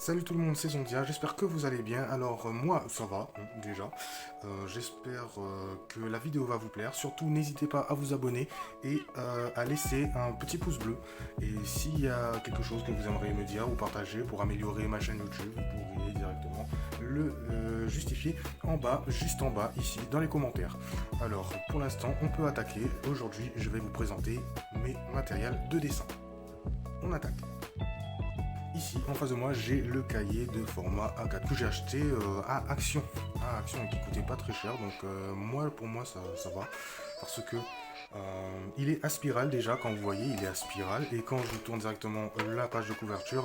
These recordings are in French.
Salut tout le monde, c'est Zondia, j'espère que vous allez bien. Alors moi ça va déjà. J'espère que la vidéo va vous plaire. Surtout n'hésitez pas à vous abonner et à laisser un petit pouce bleu. Et s'il y a quelque chose que vous aimeriez me dire ou partager pour améliorer ma chaîne YouTube, vous pourriez directement le justifier en bas, juste en bas ici dans les commentaires. Alors pour l'instant on peut attaquer. Aujourd'hui je vais vous présenter mes matériels de dessin. On attaque. Ici, en face de moi, j'ai le cahier de format A4 que j'ai acheté à Action. À Action et qui coûtait pas très cher. Donc, pour moi, ça va. Parce que il est à spirale déjà. Quand vous voyez, il est à spirale. Et quand je tourne directement la page de couverture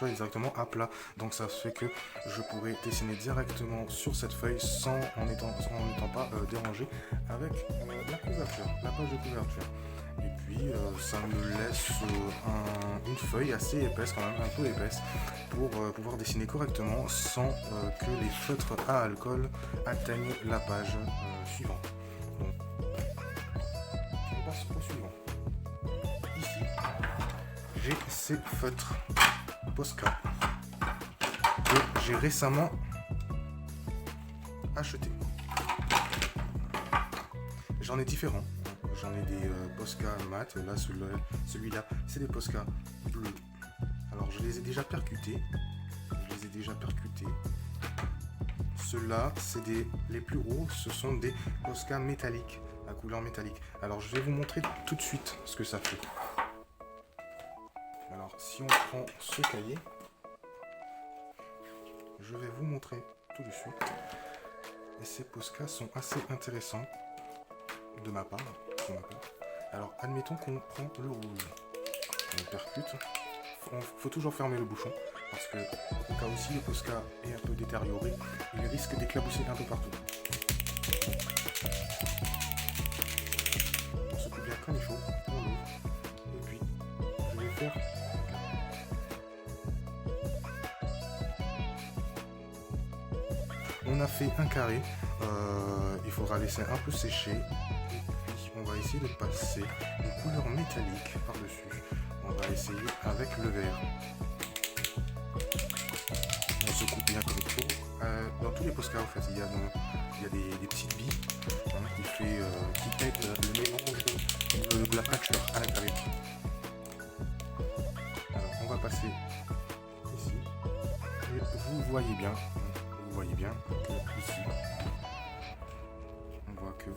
est directement à plat. Donc, ça fait que je pourrais dessiner directement sur cette feuille en n'étant pas dérangé avec la couverture, la page de couverture. Et puis ça me laisse une feuille assez épaisse, quand même un peu épaisse, pour pouvoir dessiner correctement sans que les feutres à alcool atteignent la page suivante. Donc on passe au suivant. Ici, j'ai ces feutres Posca que j'ai récemment achetés. J'en ai différents. J'en ai des Posca mat. Là, celui-là, c'est des Posca bleus. Alors, je les ai déjà percutés. Ceux-là, les plus gros, ce sont des Posca métalliques, à couleur métallique. Alors, je vais vous montrer tout de suite ce que ça fait. Alors, si on prend ce cahier, je vais vous montrer tout de suite. Et ces Posca sont assez intéressants de ma part. Alors, admettons qu'on prend le rouge. On percute. Faut toujours fermer le bouchon parce que au cas où si le Posca est un peu détérioré, il risque d'éclabousser un peu partout. On se coupe bien comme il faut, on l'ouvre et puis je vais faire. On a fait un carré, il faudra laisser un peu sécher et puis on va essayer de passer une couleur métallique par-dessus. On va essayer avec le vert. On se coupe bien comme il faut. Dans tous les Posca, en fait, il y a des petites billes qui aident le mélange de la peinture à l'intérieur. Alors, on va passer ici. Et vous voyez bien que ici, on voit que.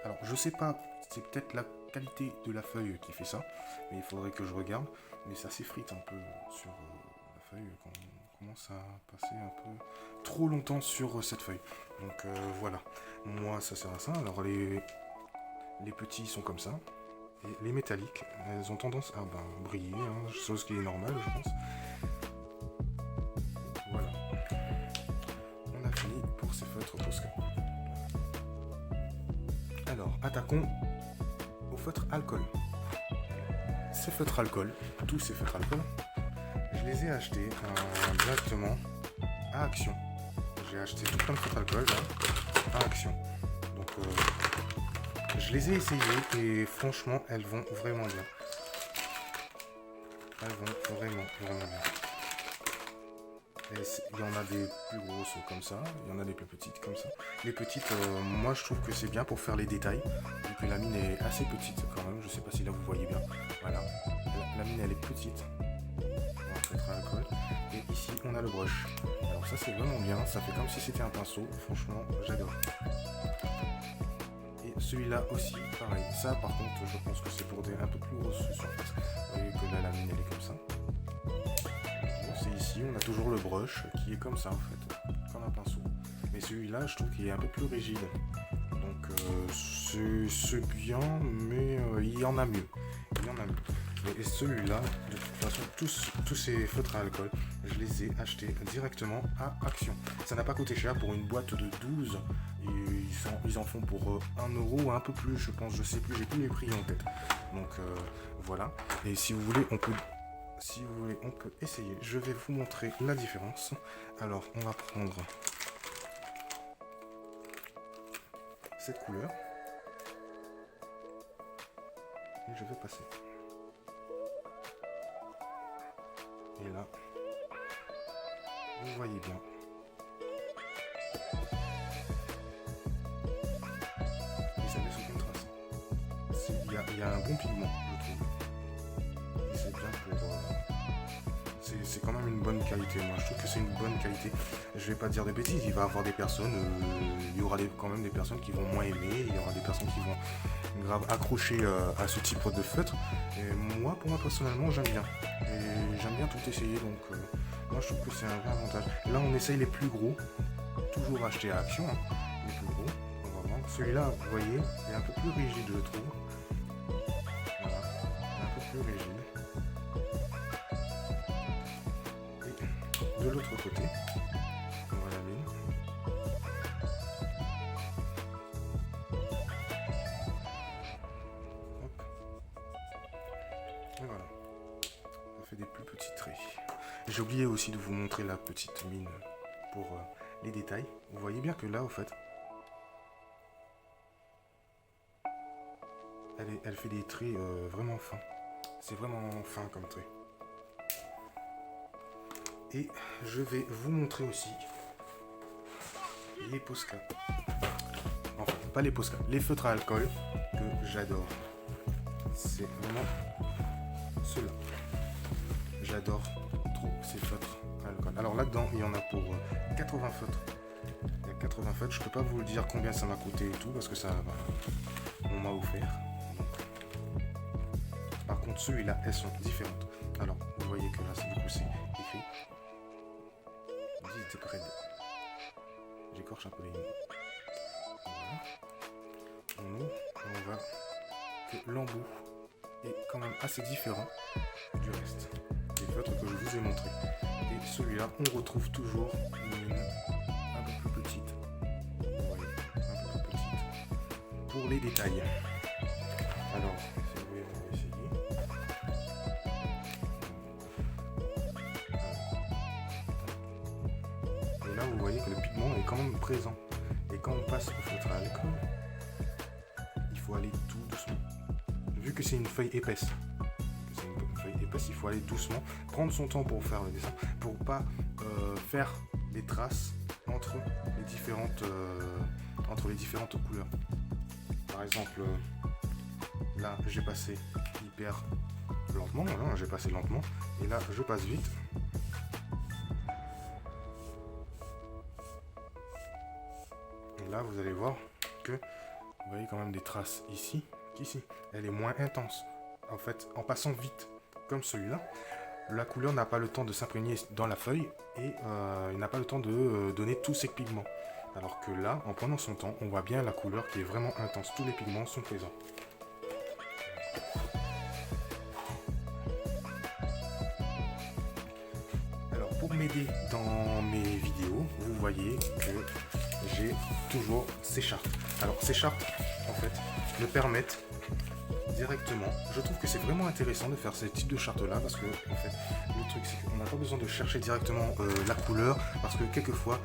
Alors, je sais pas, c'est peut-être la qualité de la feuille qui fait ça, mais il faudrait que je regarde. Mais ça s'effrite un peu sur la feuille quand on commence à passer un peu trop longtemps sur cette feuille. Donc voilà, moi ça sert à ça. Alors les petits sont comme ça. Et les métalliques, elles ont tendance à briller, chose qui est normale je pense. Voilà, on a fini pour ces feutres Posca. Alors attaquons au feutre alcool. Ces feutres alcool, tous ces feutres alcool, je les ai achetés directement à Action. J'ai acheté tout plein de feutres alcool là, à Action. Donc je les ai essayés et franchement elles vont vraiment bien. Elles vont vraiment bien. Et il y en a des plus grosses comme ça, il y en a des plus petites comme ça. Les petites, moi je trouve que c'est bien pour faire les détails, vu que la mine est assez petite quand même, je sais pas si là vous voyez bien. Voilà, la mine elle est petite, on va feutre à alcool. Et ici on a le brush. Alors ça c'est vraiment bien, ça fait comme si c'était un pinceau, franchement j'adore. Et celui-là aussi, pareil. Ça par contre je pense que c'est pour des un peu plus grosses surfaces. Vous voyez que là la mine elle est comme ça. C'est ici, on a toujours le brush qui est comme ça en fait, comme un pinceau. Mais celui-là, je trouve qu'il est un peu plus rigide. Donc c'est bien, mais il y en a mieux. Et celui-là, de toute façon, tous ces feutres à alcool, je les ai achetés directement à Action. Ça n'a pas coûté cher pour une boîte de 12. Ils en font pour 1 euro ou un peu plus, je pense, je sais plus, j'ai plus les prix en tête. Donc voilà. Et si vous voulez, on peut essayer. Je vais vous montrer la différence. Alors, on va prendre cette couleur. Et je vais passer. Et là, vous voyez bien. Et ça laisse aucune trace. Il y a un bon pigment, je trouve. Et c'est bien pour... c'est quand même une bonne qualité. Moi, je trouve que c'est une bonne qualité. Je vais pas dire de bêtises. Il va y avoir des personnes... il y aura quand même des personnes qui vont moins aimer. Il y aura des personnes qui vont grave accrocher à ce type de feutre. Et moi, pour moi, personnellement, j'aime bien. Et j'aime bien tout essayer. Donc, moi, je trouve que c'est un vrai avantage. Là, on essaye les plus gros. Toujours acheter à Action. Hein. Les plus gros. On va voir. Celui-là, vous voyez, est un peu plus rigide, je trouve. Voilà. Un peu plus rigide. De l'autre côté, on va la mine. Hop. Et voilà. Ça fait des plus petits traits. J'ai oublié aussi de vous montrer la petite mine pour les détails. Vous voyez bien que là, au fait, elle fait des traits vraiment fins. C'est vraiment fin comme trait. Et je vais vous montrer aussi les Posca. Enfin, pas les Posca, les feutres à alcool que j'adore. C'est vraiment ceux-là. J'adore trop ces feutres à alcool. Alors là-dedans, il y en a pour 80 feutres. Il y a 80 feutres. Je peux pas vous dire combien ça m'a coûté et tout parce que ça, on m'a offert. Par contre, celui-là, elles sont différentes. Alors, vous voyez que là, du coup, c'est écrit. J'écorche un peu les mots. Voilà. On ouvre et on voit que l'embout est quand même assez différent du reste des feutres que je vous ai montré. Et celui-là, on retrouve toujours une mine un peu plus petite. Vous voyez, un peu plus petite. Pour les détails. Alors, si vous voulez, on va essayer. Et là, vous voyez que le pigment est quand même présent. Et quand on passe au feutre à alcool, il faut aller tout doucement. Vu que c'est une feuille épaisse, il faut aller doucement, prendre son temps pour faire le dessin, pour pas faire des traces entre les différentes couleurs. Par exemple, là, j'ai passé hyper lentement, hein, j'ai passé lentement, et là, je passe vite. Et là, vous allez voir que vous voyez quand même des traces ici qu'ici. Elle est moins intense. En fait, en passant vite, comme celui-là, la couleur n'a pas le temps de s'imprégner dans la feuille et il n'a pas le temps de donner tous ses pigments. Alors que là, en prenant son temps, on voit bien la couleur qui est vraiment intense. Tous les pigments sont présents. Alors, pour m'aider dans mes vidéos, vous voyez que j'ai toujours ces chartes. Alors, ces chartes, en fait, me permettent directement. Je trouve que c'est vraiment intéressant de faire ce type de charte là parce que en fait le truc c'est qu'on n'a pas besoin de chercher directement la couleur parce que quelquefois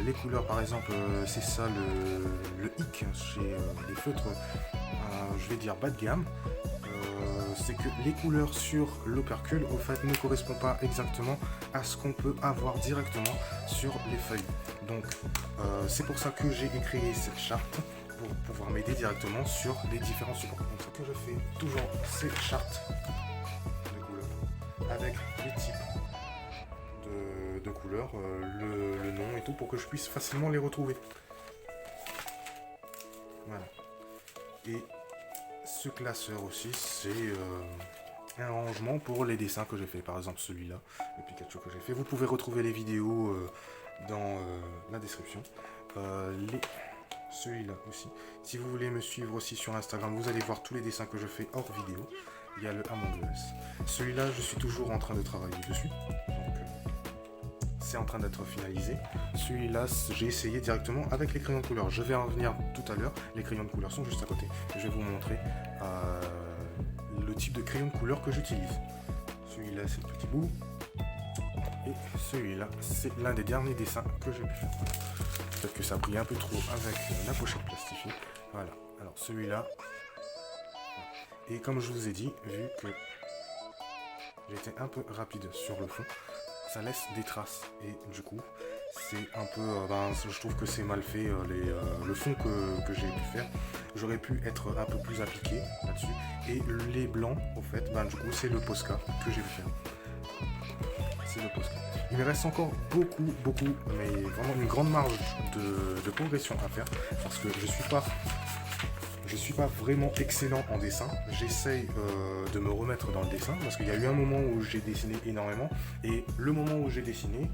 les couleurs par exemple c'est ça le hic chez les feutres je vais dire bas de gamme c'est que les couleurs sur l'opercule au fait ne correspondent pas exactement à ce qu'on peut avoir directement sur les feuilles. Donc c'est pour ça que j'ai créé cette charte pour pouvoir m'aider directement sur les différents supports. Donc ce que je fais toujours ces chartes de couleurs avec les types de couleurs, le nom et tout pour que je puisse facilement les retrouver. Voilà. Et ce classeur aussi c'est un rangement pour les dessins que j'ai fait. Par exemple celui-là, le Pikachu que j'ai fait. Vous pouvez retrouver les vidéos dans la description. Celui-là aussi. Si vous voulez me suivre aussi sur Instagram, vous allez voir tous les dessins que je fais hors vidéo. Il y a le Among Us. Celui-là, je suis toujours en train de travailler dessus. Donc, c'est en train d'être finalisé. Celui-là, j'ai essayé directement avec les crayons de couleur. Je vais en venir tout à l'heure. Les crayons de couleur sont juste à côté. Je vais vous montrer le type de crayon de couleur que j'utilise. Celui-là, c'est le petit bout. Et celui-là, c'est l'un des derniers dessins que j'ai pu faire. Peut-être que ça brille un peu trop avec la pochette plastifiée. Voilà. Alors celui-là. Et comme je vous ai dit, vu que j'ai été un peu rapide sur le fond. Ça laisse des traces et du coup c'est un peu, je trouve que c'est mal fait le fond que j'ai pu faire. J'aurais pu être un peu plus appliqué là-dessus. Et les blancs, au fait, du coup c'est le Posca que j'ai pu faire. C'est le Posca. Il me reste encore beaucoup, mais vraiment une grande marge de progression à faire parce que je suis pas vraiment excellent en dessin. J'essaye de me remettre dans le dessin parce qu'il y a eu un moment où j'ai dessiné énormément et le moment où j'ai dessiné,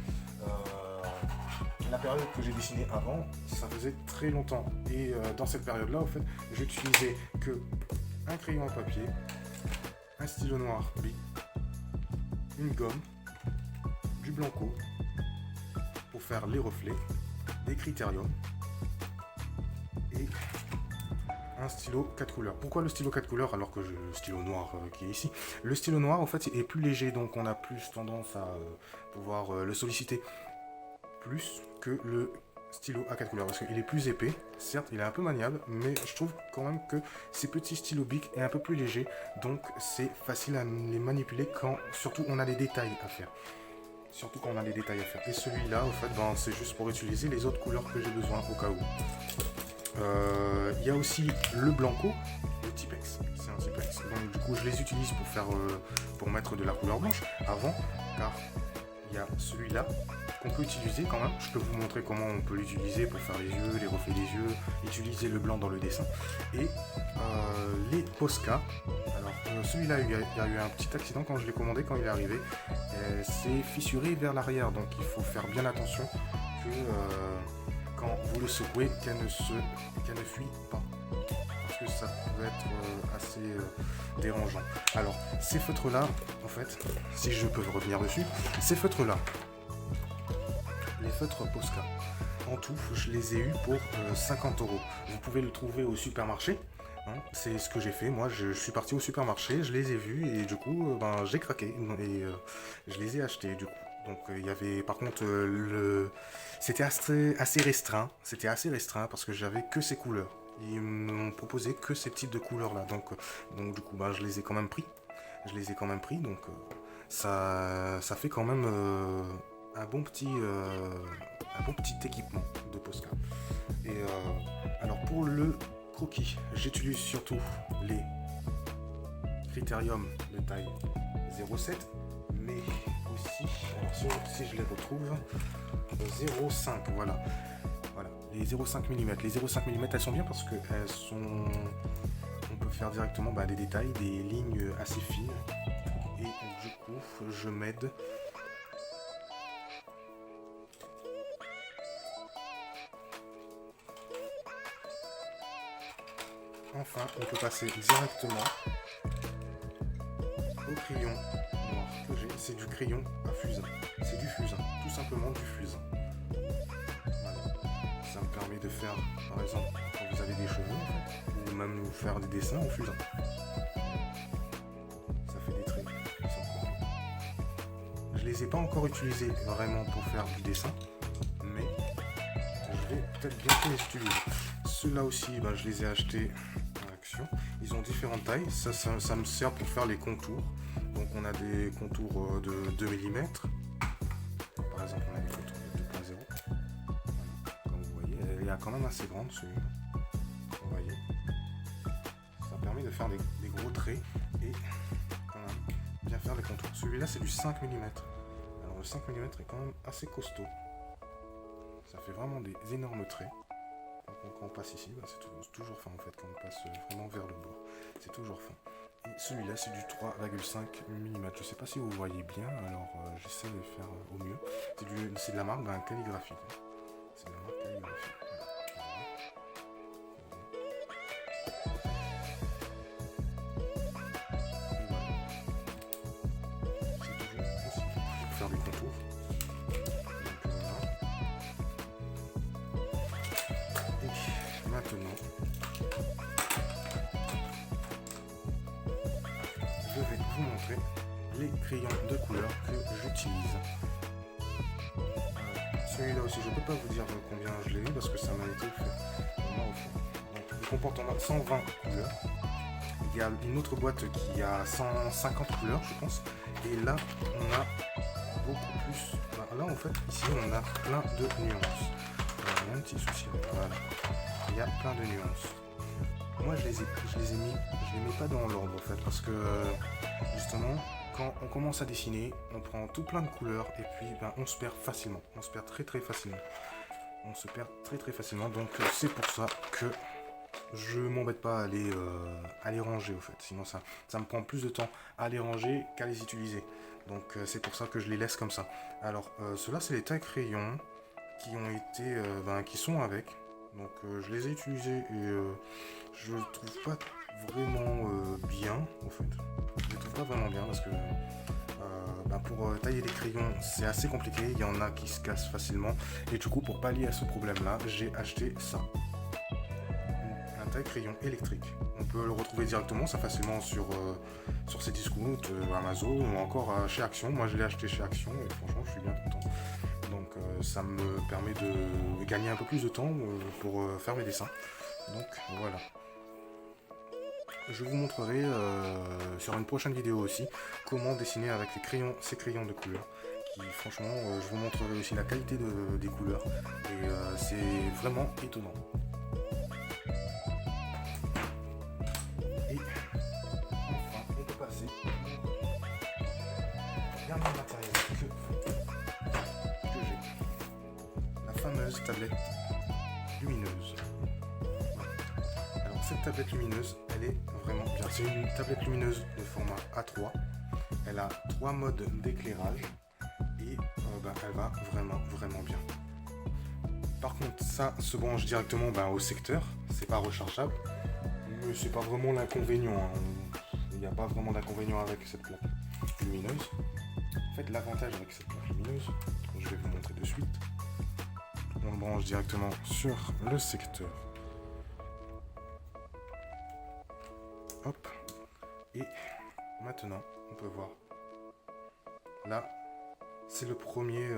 la période que j'ai dessinée avant, ça faisait très longtemps. Et dans cette période-là, en fait, j'utilisais que un crayon à papier, un stylo noir Bic, une gomme, du blanco pour faire les reflets, des critériums et un stylo 4 couleurs. Pourquoi le stylo 4 couleurs alors que le stylo noir qui est ici? Le stylo noir en fait est plus léger, donc on a plus tendance à pouvoir le solliciter plus que le stylo à 4 couleurs parce qu'il est plus épais. Certes il est un peu maniable, mais je trouve quand même que ces petits stylos Bic est un peu plus léger, donc c'est facile à les manipuler quand surtout on a des détails à faire. Surtout quand on a des détails à faire. Et celui-là, en fait, c'est juste pour utiliser les autres couleurs que j'ai besoin au cas où. Il y a aussi le Blanco, le Tipex. C'est un Tipex. Donc du coup, je les utilise pour faire, pour mettre de la couleur blanche avant, car il y a celui-là qu'on peut utiliser quand même. Je peux vous montrer comment on peut l'utiliser pour faire les yeux, les reflets des yeux, utiliser le blanc dans le dessin. Et les Posca. Alors celui-là, il y a eu un petit accident quand je l'ai commandé, quand il est arrivé. C'est fissuré vers l'arrière, donc il faut faire bien attention que quand vous le secouez, qu'elle ne fuit pas. Parce que ça peut être assez dérangeant. Alors, ces feutres-là, en fait, si je peux revenir dessus, ces feutres-là, les feutres Posca, en tout, je les ai eus pour 50 €. Vous pouvez le trouver au supermarché. Hein, c'est ce que j'ai fait. Moi, je suis parti au supermarché, je les ai vus et du coup, j'ai craqué et je les ai achetés du coup. Donc il y avait par contre c'était assez restreint. C'était assez restreint parce que j'avais que ces couleurs. Ils m'ont proposé que ces types de couleurs là. Donc du coup, je les ai quand même pris. Donc ça fait quand même un bon petit équipement de Posca. Et alors pour le croquis, j'utilise surtout les critériums de taille 0,7, mais aussi, alors si je les retrouve, 0,5, voilà, les 0,5 mm. Les 0,5 mm, elles sont bien parce que on peut faire directement des détails, des lignes assez fines, et du coup, je m'aide. Enfin, on peut passer directement au crayon noir que j'ai. C'est du crayon à fusain. C'est du fusain, tout simplement du fusain. Voilà. Ça me permet de faire, par exemple, quand vous avez des cheveux, en fait, ou même faire des dessins au fusain. Ça fait des traits, tout simplement. Je les ai pas encore utilisés vraiment pour faire du dessin, mais je vais peut-être bientôt les utiliser. Ceux-là aussi, je les ai achetés. Ils ont différentes tailles, ça me sert pour faire les contours. Donc on a des contours de 2 mm. Par exemple, on a des contours de 2.0. Voilà. Comme vous voyez, elle est quand même assez grande celui-là. Vous voyez. Ça permet de faire des gros traits et quand même bien faire les contours. Celui-là c'est du 5 mm. Alors le 5 mm est quand même assez costaud. Ça fait vraiment des énormes traits. Quand on passe ici, c'est toujours fin en fait, quand on passe vraiment vers le bord, c'est toujours fin. Et celui-là c'est du 3,5 mm, je sais pas si vous voyez bien, alors j'essaie de faire au mieux. C'est de la marque calligraphique. C'est de la marque calligraphique. C'est toujours possible pour faire des contours. Maintenant, je vais vous montrer les crayons de couleur que j'utilise. Celui-là aussi, je ne peux pas vous dire combien je l'ai eu parce que ça m'a été fait vraiment au fond. Donc, il comporte 120 couleurs. Il y a une autre boîte qui a 150 couleurs, je pense. Et là, on a beaucoup plus. Là, en fait, ici, on a plein de nuances. Il y a un petit souci. Voilà. Il y a plein de nuances. Moi, je les mets pas dans l'ordre, en fait, parce que, justement, quand on commence à dessiner, on prend tout plein de couleurs, et puis, on se perd facilement. On se perd très facilement. Donc, c'est pour ça que je m'embête pas à les ranger, au fait. Sinon, ça me prend plus de temps à les ranger qu'à les utiliser. Donc, c'est pour ça que je les laisse comme ça. Alors, ceux-là, c'est les tailles crayons qui ont été, qui sont avec. Donc, je les ai utilisés et je ne trouve pas vraiment bien, en fait. Je les trouve pas vraiment bien parce que pour tailler les crayons, c'est assez compliqué. Il y en a qui se cassent facilement. Et du coup, pour pallier à ce problème-là, j'ai acheté ça. Un taille-crayon électrique. On peut le retrouver directement, ça facilement sur ces discounts, Amazon ou encore chez Action. Moi, je l'ai acheté chez Action et franchement, je suis bien content. Donc, ça me permet de gagner un peu plus de temps pour faire mes dessins. Donc, voilà. Je vous montrerai sur une prochaine vidéo aussi comment dessiner avec ces crayons de couleur. Qui, franchement, je vous montrerai aussi la qualité des couleurs. Et c'est vraiment étonnant. Et enfin, on peut passer au dernier matériel que j'ai. La fameuse tablette lumineuse. Alors cette tablette lumineuse, elle est vraiment bien. C'est une tablette lumineuse de format A3. Elle a 3 modes d'éclairage et elle va vraiment bien. Par contre, ça se branche directement au secteur. C'est pas rechargeable, mais c'est pas vraiment l'inconvénient. Il n'y a pas vraiment d'inconvénient avec cette plaque lumineuse. En fait, l'avantage avec cette plaque lumineuse, je vais vous montrer de suite. On le branche directement sur le secteur. Hop. Et maintenant, on peut voir. Là, c'est le premier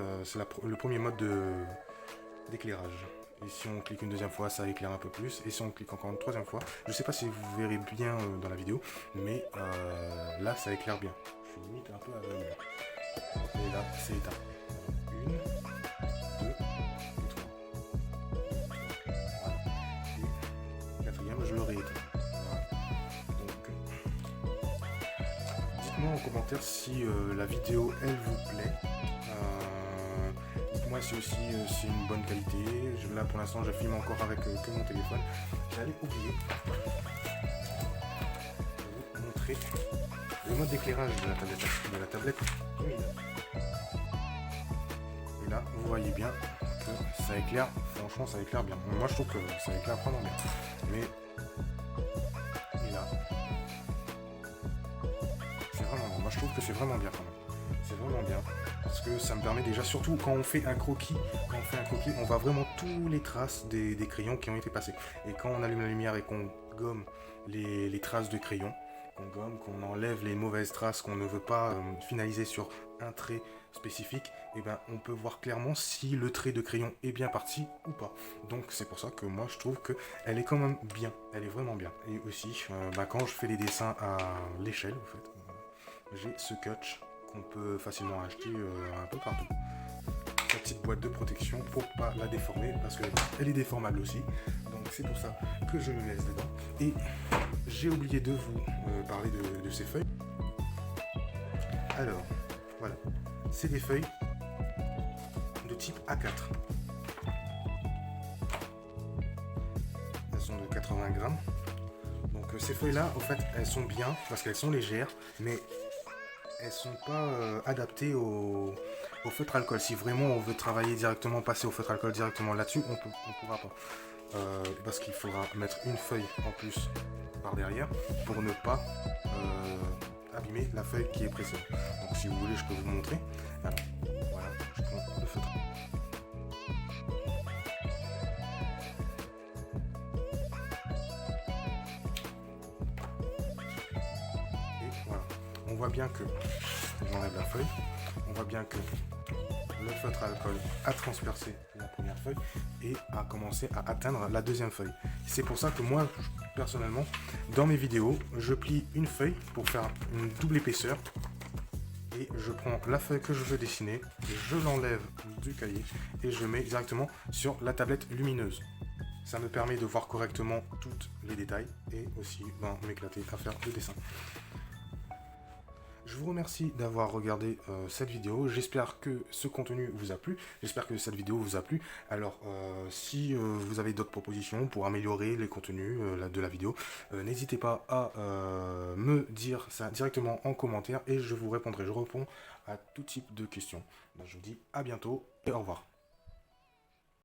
mode d'éclairage. Et si on clique une deuxième fois, ça éclaire un peu plus. Et si on clique encore une troisième fois, je ne sais pas si vous verrez bien dans la vidéo, mais là, ça éclaire bien. Je suis limite un peu aveugle. Et là, c'est éteint. 1, 2 et 3. Voilà. Et quatrième, je le rééteins. Dites-moi en commentaire si la vidéo elle vous plaît. Dites-moi si aussi c'est une bonne qualité. Là pour l'instant je filme encore avec que mon téléphone. J'allais oublier de vous montrer le mode d'éclairage de la tablette. Et là vous voyez bien que ça éclaire, franchement ça éclaire bien. Moi je trouve que ça éclaire vraiment bien. Mais moi je trouve que c'est vraiment bien quand même. C'est vraiment bien. Parce que ça me permet déjà, surtout quand on fait un croquis, on voit vraiment toutes les traces des crayons qui ont été passés. Et quand on allume la lumière et qu'on gomme les traces de crayon, qu'on enlève les mauvaises traces qu'on ne veut pas finaliser sur un trait spécifique, et on peut voir clairement si le trait de crayon est bien parti ou pas. Donc c'est pour ça que moi je trouve qu'elle est quand même bien, elle est vraiment bien. Et aussi, quand je fais des dessins à l'échelle, en fait, j'ai ce catch qu'on peut facilement acheter un peu partout. Sa petite boîte de protection pour pas la déformer parce qu'elle est déformable aussi. Donc c'est pour ça que je le laisse dedans. Et j'ai oublié de vous parler de ces feuilles. Alors, voilà. C'est des feuilles de type A4. Elles sont de 80 grammes. Donc ces feuilles-là, en fait, elles sont bien parce qu'elles sont légères, mais elles sont pas adaptées au feutre alcool. Si vraiment on veut travailler directement, passer au feutre alcool directement là-dessus, on pourra pas. Parce qu'il faudra mettre une feuille en plus par derrière pour ne pas abîmer la feuille qui est précédente. Donc si vous voulez, je peux vous montrer. Alors, voilà, je prends le feutre. On voit bien que, j'enlève la feuille, on voit bien que le feutre à alcool a transpercé la première feuille et a commencé à atteindre la deuxième feuille. C'est pour ça que moi, personnellement, dans mes vidéos, je plie une feuille pour faire une double épaisseur et je prends la feuille que je veux dessiner, je l'enlève du cahier et je mets directement sur la tablette lumineuse. Ça me permet de voir correctement tous les détails et aussi m'éclater à faire le dessin. Je vous remercie d'avoir regardé cette vidéo. J'espère que ce contenu vous a plu. J'espère que cette vidéo vous a plu. Alors, si vous avez d'autres propositions pour améliorer les contenus de la vidéo, n'hésitez pas à me dire ça directement en commentaire et je vous répondrai. Je réponds à tout type de questions. Je vous dis à bientôt et au revoir.